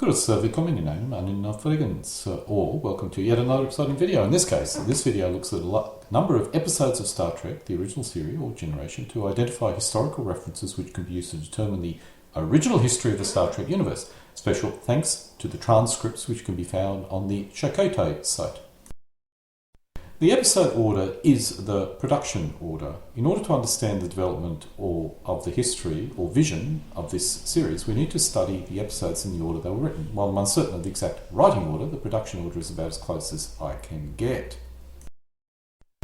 Grüß willkommen in einem anderen Fragrance, or welcome to yet another exciting video. In this case, this video looks at a number of episodes of Star Trek, the original series or generation, to identify historical references which can be used to determine the original history of the Star Trek universe. Special thanks to the transcripts which can be found on the Geschichte site. The episode order is the production order. In order to understand the development of the history or vision of this series, we need to study the episodes in the order they were written. While I'm uncertain of the exact writing order, the production order is about as close as I can get.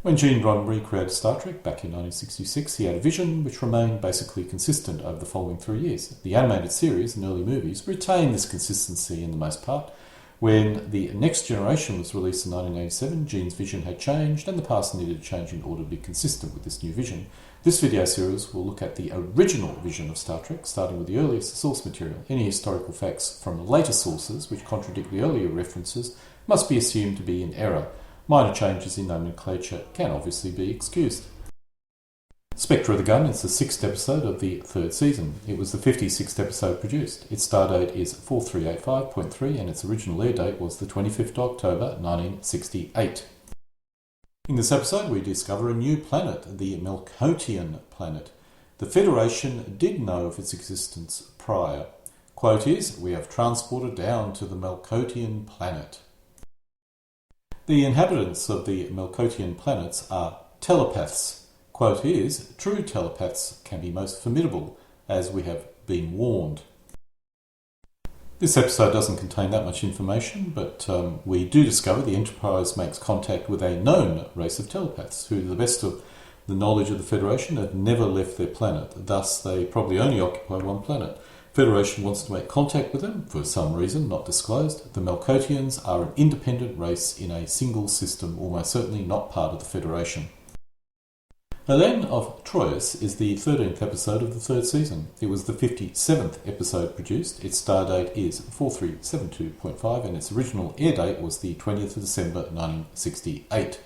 When Gene Roddenberry created Star Trek back in 1966, he had a vision which remained basically consistent over the following 3 years. The animated series and early movies retained this consistency in the most part. When the Next Generation was released in 1987, Gene's vision had changed and the past needed a change in order to be consistent with this new vision. This video series will look at the original vision of Star Trek, starting with the earliest source material. Any historical facts from later sources which contradict the earlier references must be assumed to be in error. Minor changes in nomenclature can obviously be excused. Spectre of the Gun is the 6th episode of the 3rd season. It was the 56th episode produced. Its stardate is 4385.3 and its original air date was the 25th October 1968. In this episode we discover a new planet, the Melkotian planet. The Federation did know of its existence prior. Quote is, "We have transported down to the Melkotian planet." The inhabitants of the Melkotian planets are telepaths. Quote is, "True telepaths can be most formidable, as we have been warned." This episode doesn't contain that much information, but we do discover the Enterprise makes contact with a known race of telepaths, who, to the best of the knowledge of the Federation, have never left their planet. Thus, they probably only occupy one planet. Federation wants to make contact with them, for some reason not disclosed. The Melkotians are an independent race in a single system, almost certainly not part of the Federation. Helen of Troyes is the 13th episode of the 3rd season. It was the 57th episode produced. Its stardate is 4372.5 and its original air date was the 20th of December 1968.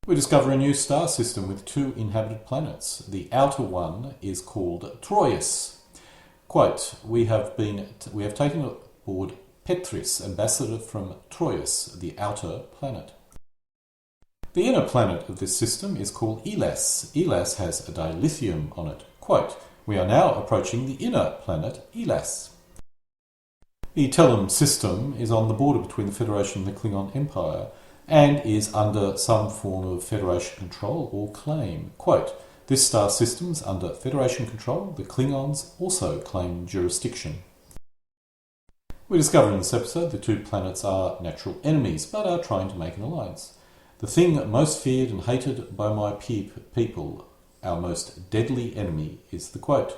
We discover a new star system with 2 inhabited planets. The outer one is called Troyes. Quote, we have taken aboard Petris, ambassador from Troyes, the outer planet. The inner planet of this system is called Elas. Elas has a dilithium on it. Quote, we are now approaching the inner planet, Elas. The Tellun system is on the border between the Federation and the Klingon Empire and is under some form of Federation control or claim. Quote, this star system is under Federation control. The Klingons also claim jurisdiction. We discover in this episode the 2 planets are natural enemies but are trying to make an alliance. The thing most feared and hated by my people, our most deadly enemy, is the quote.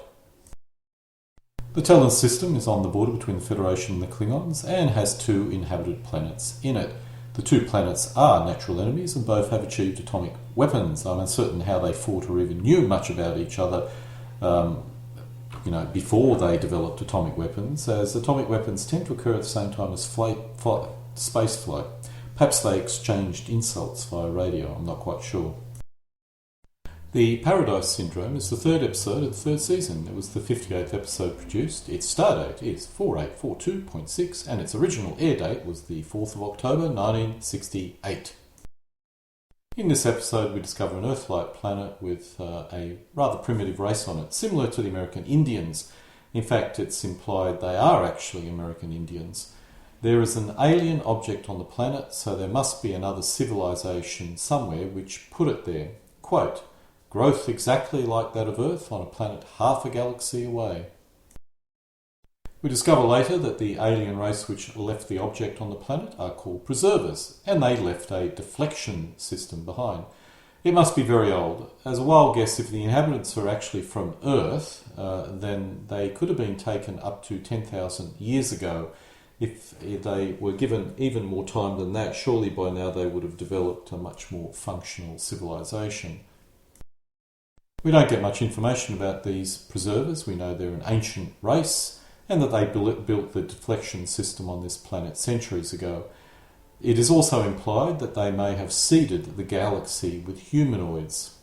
The Tellun system is on the border between the Federation and the Klingons and has 2 inhabited planets in it. The 2 planets are natural enemies and both have achieved atomic weapons. I'm uncertain how they fought or even knew much about each other before they developed atomic weapons, as atomic weapons tend to occur at the same time as space flight. Perhaps they exchanged insults via radio, I'm not quite sure. The Paradise Syndrome is the 3rd episode of the 3rd season. It was the 58th episode produced. Its stardate is 4842.6 and its original air date was the 4th of October 1968. In this episode we discover an Earthlike planet with a rather primitive race on it, similar to the American Indians. In fact, it's implied they are actually American Indians. There is an alien object on the planet, so there must be another civilization somewhere which put it there. Quote, growth exactly like that of Earth on a planet half a galaxy away. We discover later that the alien race which left the object on the planet are called preservers, and they left a deflection system behind. It must be very old. As a wild guess, if the inhabitants are actually from Earth, then they could have been taken up to 10,000 years ago. If they were given even more time than that, surely by now they would have developed a much more functional civilization. We don't get much information about these preservers. We know they're an ancient race and that they built the deflection system on this planet centuries ago. It is also implied that they may have seeded the galaxy with humanoids.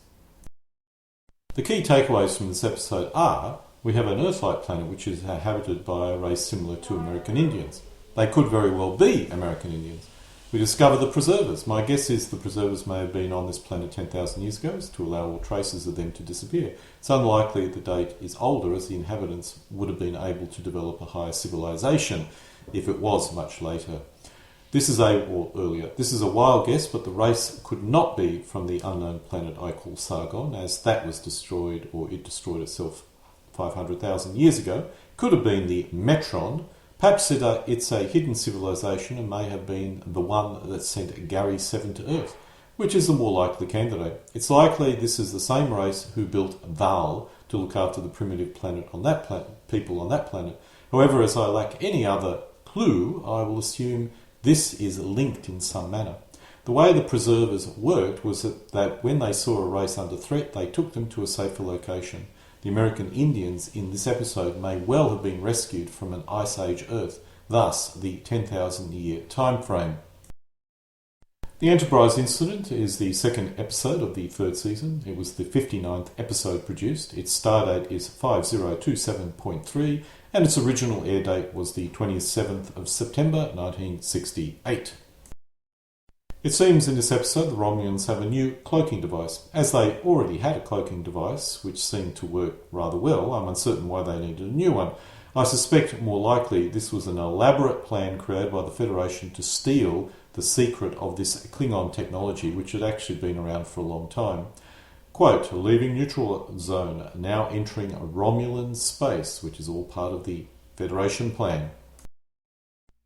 The key takeaways from this episode are we have an Earthlike Planet which is inhabited by a race similar to American Indians. They could very well be American Indians. We discover the preservers. My guess is the preservers may have been on this planet 10,000 years ago to allow all traces of them to disappear. It's unlikely the date is older, as the inhabitants would have been able to develop a higher civilization if it was much later. This is a wild guess, but the race could not be from the unknown planet I call Sargon, as that was destroyed, or it destroyed itself 500,000 years ago. Could have been the Metron. Perhaps it's a hidden civilization and may have been the one that sent Gary 7 to Earth, which is the more likely candidate. It's likely this is the same race who built Val to look after the primitive planet on that people on that planet. However, as I lack any other clue, I will assume this is linked in some manner. The way the preservers worked was that when they saw a race under threat, they took them to a safer location. The American Indians in this episode may well have been rescued from an Ice Age Earth, thus the 10,000 year time frame. The Enterprise incident is the second episode of the third season. It was the 59th episode produced. Its stardate is 5027.3 and its original air date was the 27th of September 1968. It seems in this episode the Romulans have a new cloaking device. As they already had a cloaking device, which seemed to work rather well, I'm uncertain why they needed a new one. I suspect more likely this was an elaborate plan created by the Federation to steal the secret of this Klingon technology, which had actually been around for a long time. Quote, leaving neutral zone, now entering Romulan space, which is all part of the Federation plan.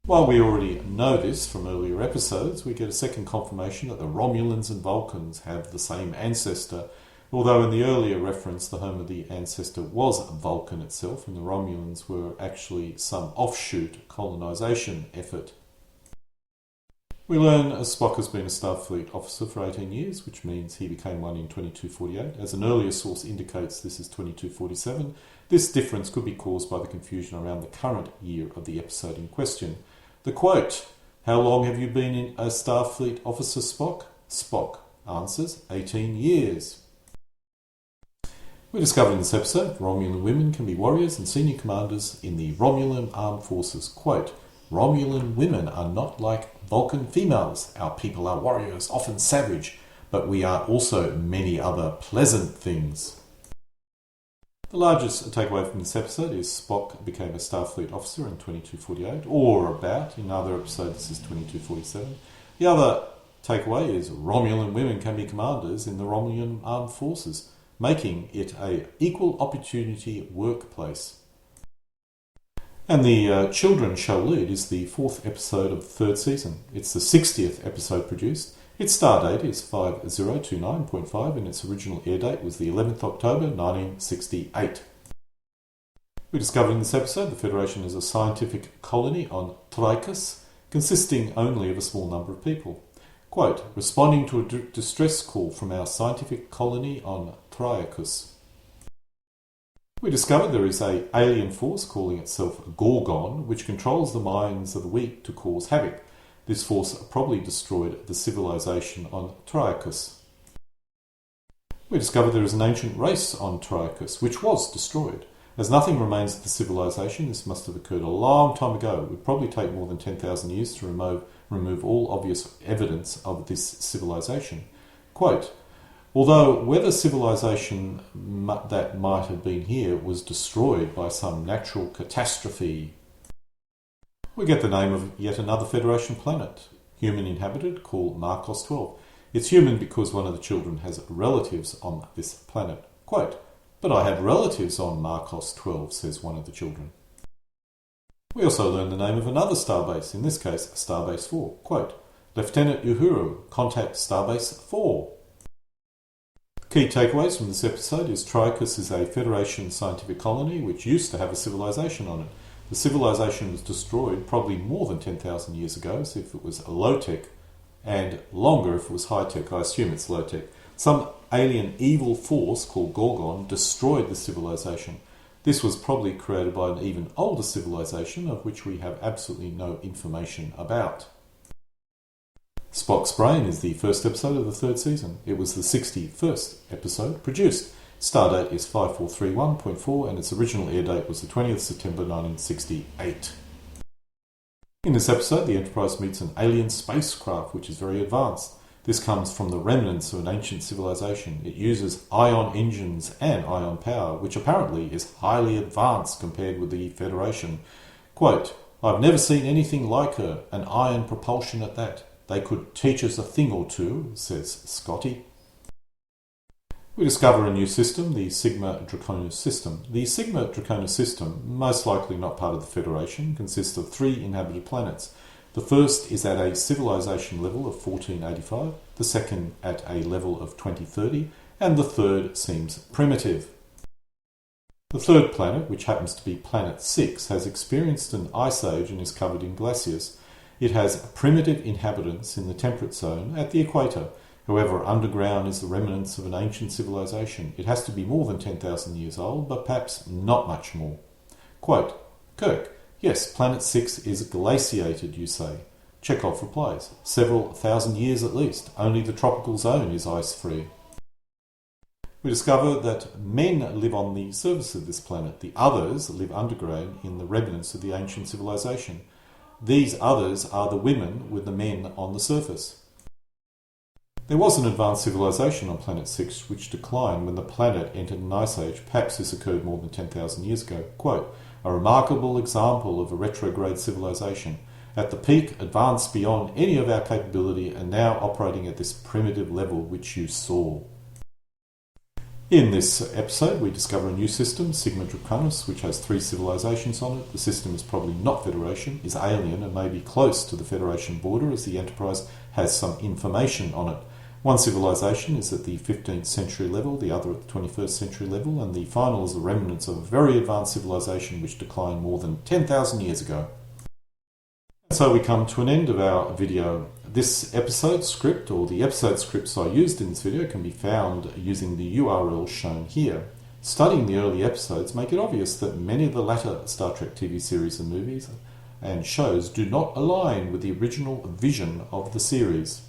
While we already know this from earlier episodes, we get a second confirmation that the Romulans and Vulcans have the same ancestor, although in the earlier reference the home of the ancestor was Vulcan itself, and the Romulans were actually some offshoot colonisation effort. We learn Spock has been a Starfleet officer for 18 years, which means he became one in 2248. As an earlier source indicates, this is 2247. This difference could be caused by the confusion around the current year of the episode in question. The quote, how long have you been a Starfleet officer, Spock? Spock answers, 18 years. We discovered in this episode, Romulan women can be warriors and senior commanders in the Romulan armed forces. Quote, Romulan women are not like Vulcan females. Our people are warriors, often savage, but we are also many other pleasant things. The largest takeaway from this episode is Spock became a Starfleet officer in 2248, or about. In other episodes, this is 2247. The other takeaway is Romulan women can be commanders in the Romulan armed forces, making it an equal opportunity workplace. And the Children Shall Lead is the fourth episode of the third season. It's the 60th episode produced. Its stardate is 5029.5 and its original air date was the 11th October 1968. We discovered in this episode the Federation is a scientific colony on Triacus, consisting only of a small number of people. Quote, responding to a distress call from our scientific colony on Triacus. We discovered there is an alien force calling itself GORGON, which controls the minds of the weak to cause havoc. This force probably destroyed the civilization on Triacus. We discovered there is an ancient race on Triacus, which was destroyed. As nothing remains of the civilization, this must have occurred a long time ago. It would probably take more than 10,000 years to remove all obvious evidence of this civilization. Quote, although whether civilization that might have been here was destroyed by some natural catastrophe. We get the name of yet another Federation planet, human inhabited, called Marcos 12. It's human because one of the children has relatives on this planet. Quote, but I have relatives on Marcos 12, says one of the children. We also learn the name of another starbase, in this case Starbase 4. Quote, Lieutenant Uhuru, contact Starbase 4. Key takeaways from this episode is Triacus is a Federation scientific colony which used to have a civilization on it. The civilization was destroyed probably more than 10,000 years ago, so if it was low-tech, and longer if it was high-tech. I assume it's low-tech. Some alien evil force called GORGON destroyed the civilization. This was probably created by an even older civilization of which we have absolutely no information about. Spock's Brain is the first episode of the third season. It was the 61st episode produced. Stardate is 5431.4 and its original air date was the 20th September 1968. In this episode, the Enterprise meets an alien spacecraft which is very advanced. This comes from the remnants of an ancient civilization. It uses ion engines and ion power, which apparently is highly advanced compared with the Federation. Quote, "I've never seen anything like her, an ion propulsion at that. They could teach us a thing or two," says Scotty. We discover a new system, the Sigma Draconis system. The Sigma Draconis system, most likely not part of the Federation, consists of 3 inhabited planets. The first is at a civilization level of 1485, the second at a level of 2030, and the third seems primitive. The third planet, which happens to be Planet 6, has experienced an ice age and is covered in glaciers. It has primitive inhabitants in the temperate zone at the equator. However, underground is the remnants of an ancient civilization. It has to be more than 10,000 years old, but perhaps not much more. Quote, "Kirk, yes, Planet 6 is glaciated, you say." Chekhov replies, "Several thousand years at least. Only the tropical zone is ice-free." We discover that men live on the surface of this planet. The others live underground in the remnants of the ancient civilization. These others are the women with the men on the surface. There was an advanced civilization on Planet 6 which declined when the planet entered an ice age. Perhaps this occurred more than 10,000 years ago. Quote, "A remarkable example of a retrograde civilization. At the peak, advanced beyond any of our capability and now operating at this primitive level which you saw." In this episode, we discover a new system, Sigma Draconis, which has 3 civilizations on it. The system is probably not Federation, is alien, and may be close to the Federation border as the Enterprise has some information on it. One civilization is at the 15th century level, the other at the 21st century level, and the final is the remnants of a very advanced civilization which declined more than 10,000 years ago. So we come to an end of our video. This episode script, or the episode scripts I used in this video, can be found using the URL shown here. Studying the early episodes make it obvious that many of the latter Star Trek TV series and movies and shows do not align with the original vision of the series.